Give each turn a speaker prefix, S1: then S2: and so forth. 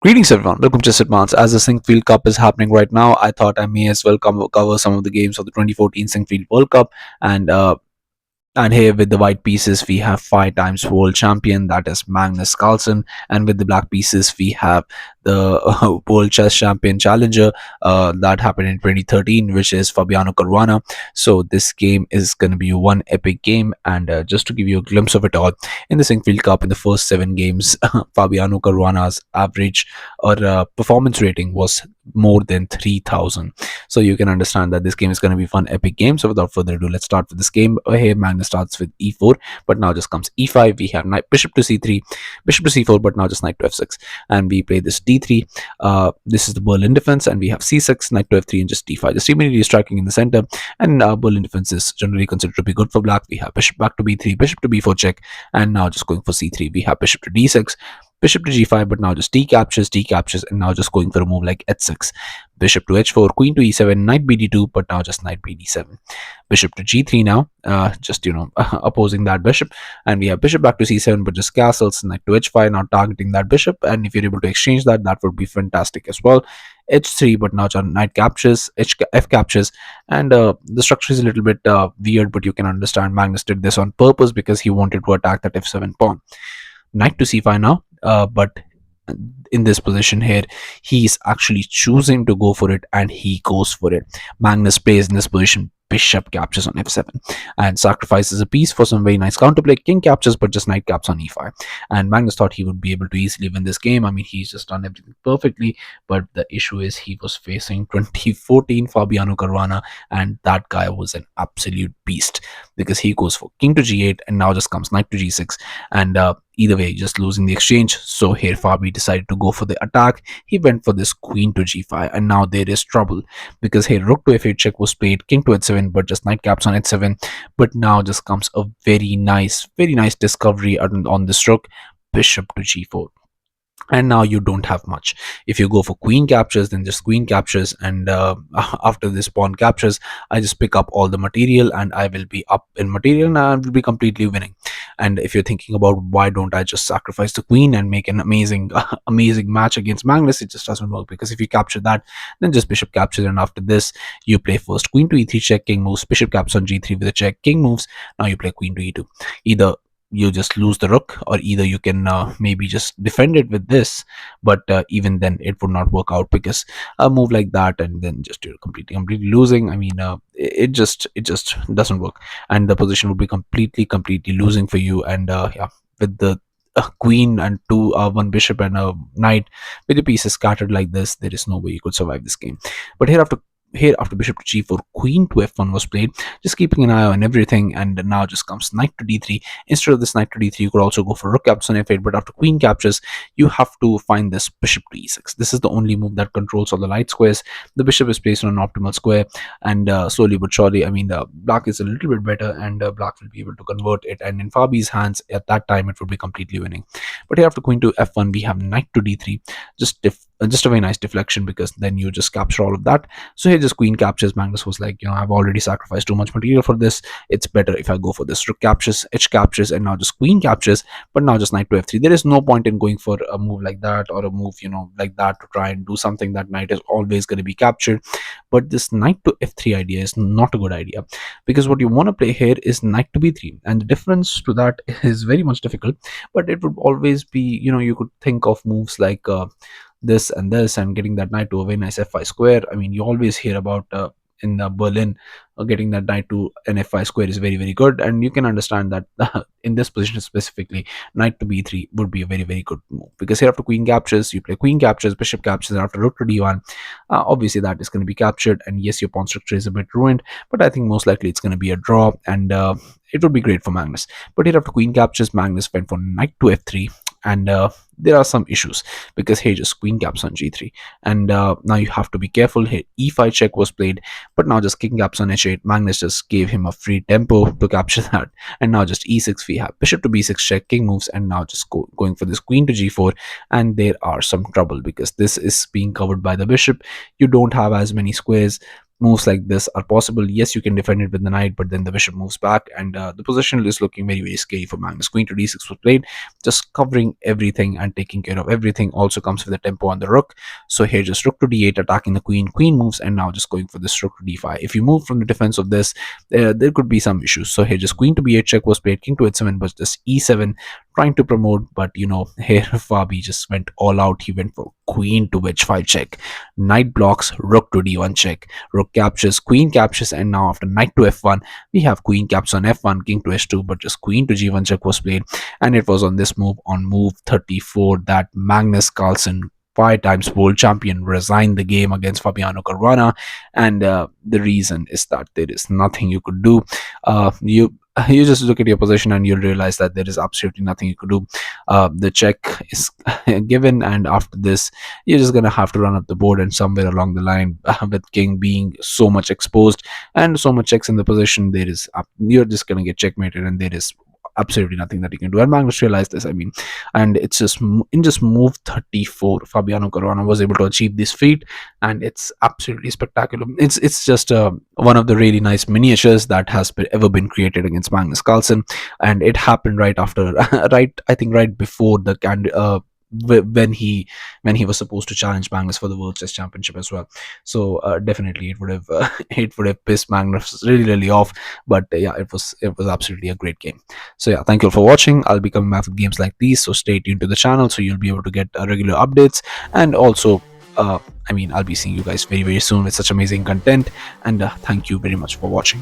S1: Greetings everyone, welcome to Advance. As the Sinquefield Cup is happening right now, I thought I may as well cover some of the games of the 2014 Sinquefield World Cup. And here with the white pieces, we have 5 times world champion, that is Magnus Carlsen. And with the black pieces, we have the world chess champion challenger that happened in 2013, which is Fabiano Caruana. So this game is going to be one epic game. And just to give you a glimpse of it all, in the Sinquefield Cup, in the first 7 games, Fabiano Caruana's average or performance rating was more than 3000. So you can understand that this game is going to be fun epic game. So without further ado, let's start with this game. Here Magnus starts with e4, but now just comes e5. We have knight bishop to c3, bishop to c4, but now just knight to f6, and we play this d3. This is the Berlin defense, and we have c6, knight to f3, and just d5, just immediately striking in the center. And Berlin defense is generally considered to be good for black. We have bishop back to b3, bishop to b4 check, and now just going for c3. We have bishop to d6, bishop to g5, but now just d captures, and now just going for a move like h6, bishop to h4, queen to e7, knight bd2, but now just knight bd7, bishop to g3 now, just opposing that bishop. And we have bishop back to c7, but just castles, knight to h5, now targeting that bishop. And if you're able to exchange that, that would be fantastic as well. h3, but now knight captures, f captures, and the structure is a little bit weird, but you can understand Magnus did this on purpose because he wanted to attack that f7 pawn. Knight to c5 now, but in this position here, he's actually choosing to go for it, and he goes for it. Magnus plays in this position, bishop captures on f7 and sacrifices a piece for some very nice counterplay. King captures, but just knight caps on e5. And Magnus thought he would be able to easily win this game. I mean, he's just done everything perfectly, but the issue is he was facing 2014 Fabiano Caruana, and that guy was an absolute beast because he goes for king to g8, and now just comes knight to g6, and either way just losing the exchange. So here Fabi decided to go for the attack. He went for this queen to g5, and now there is trouble because here rook to f8 check was played, king to h7, but just knight caps on h7. But now just comes a very nice discovery on this rook, bishop to g4. And now you don't have much. If you go for queen captures, then just queen captures, and after this pawn captures, I just pick up all the material, and I will be up in material, and I will be completely winning. And if you're thinking about why don't I just sacrifice the queen and make an amazing amazing match against Magnus, it just doesn't work, because if you capture that, then just bishop captures, and after this you play first queen to e3 check, king moves, bishop caps on g3 with a check, king moves. Now you play queen to e2. Either you just lose the rook, or either you can maybe just defend it with this, but even then it would not work out, because a move like that and then just you're completely losing. I mean, it just doesn't work, and the position would be completely losing for you. And yeah, with the queen and one bishop and a knight, with the pieces scattered like this, there is no way you could survive this game. But here after bishop to g4, queen to f1 was played, just keeping an eye on everything. And now just comes knight to d3. Instead of this knight to d3, you could also go for rook captures on f8, but after queen captures, you have to find this bishop to e6. This is the only move that controls all the light squares. The bishop is placed on an optimal square, and slowly but surely, I mean, black is a little bit better, and black will be able to convert it, and in Fabi's hands at that time it would be completely winning. But here after queen to f1, we have knight to d3, just a very nice deflection, because then you just capture all of that. So here just queen captures. Magnus was like, I've already sacrificed too much material for this. It's better if I go for this. Rook captures, h captures, and now just queen captures, but now just knight to f3. There is no point in going for a move like that, or a move like that, to try and do something. That knight is always going to be captured. But this knight to f3 idea is not a good idea, because what you want to play here is knight to b3, and the difference to that is very much difficult. But it would always be, you could think of moves like this and this, and getting that knight to a very nice f5 square. I mean, you always hear about in Berlin, getting that knight to an f5 square is very good, and you can understand that in this position specifically, knight to b3 would be a very good move, because here after queen captures, you play queen captures, bishop captures, and after rook to d1, obviously that is going to be captured, and yes, your pawn structure is a bit ruined, but I think most likely it's going to be a draw, and it would be great for Magnus. But here after queen captures, Magnus went for knight to f3, and there are some issues, because here just queen caps on g3, and now you have to be careful. Here e5 check was played, but now just king caps on h8. Magnus just gave him a free tempo to capture that, and now just e6, we have bishop to b6 check, king moves, and now just going for this queen to g4, and there are some trouble, because this is being covered by the bishop. You don't have as many squares. moves like this are possible. Yes, you can defend it with the knight, but then the bishop moves back, and the position is looking very, very scary for Magnus. Queen to d6 was played, just covering everything and taking care of everything. Also comes with a tempo on the rook. So here just rook to d8, attacking the queen. Queen moves, and now just going for this rook to d5. If you move from the defense of this, there could be some issues. So here just queen to b8 check was played, king to h7, but just e7, trying to promote. But here Fabi just went all out. He went for queen to h5 check, knight blocks, rook to d1 check, rook captures, queen captures, and now after knight to f1, we have queen caps on f1, king to h2, but just queen to g1 check was played. And it was on this move, on move 34, that Magnus Carlsen, 5 times world champion, resigned the game against Fabiano Caruana. And the reason is that there is nothing you could do. You just look at your position and you'll realize that there is absolutely nothing you could do. The check is given, and after this, you're just gonna have to run up the board, and somewhere along the line, with king being so much exposed and so much checks in the position, you're just gonna get checkmated, and there is absolutely nothing that you can do. And Magnus realized this, and it's just in just move 34, Fabiano Caruana was able to achieve this feat, and it's absolutely spectacular. It's just one of the really nice miniatures that has ever been created against Magnus Carlsen, and it happened right after, I think right before the when he was supposed to challenge Magnus for the World Chess Championship as well. So definitely it would have it would have pissed Magnus really, really off. But yeah, it was absolutely a great game. So yeah, thank you all for watching. I'll be coming back with games like these, so stay tuned to the channel so you'll be able to get regular updates. And also I'll be seeing you guys very, very soon with such amazing content. And thank you very much for watching.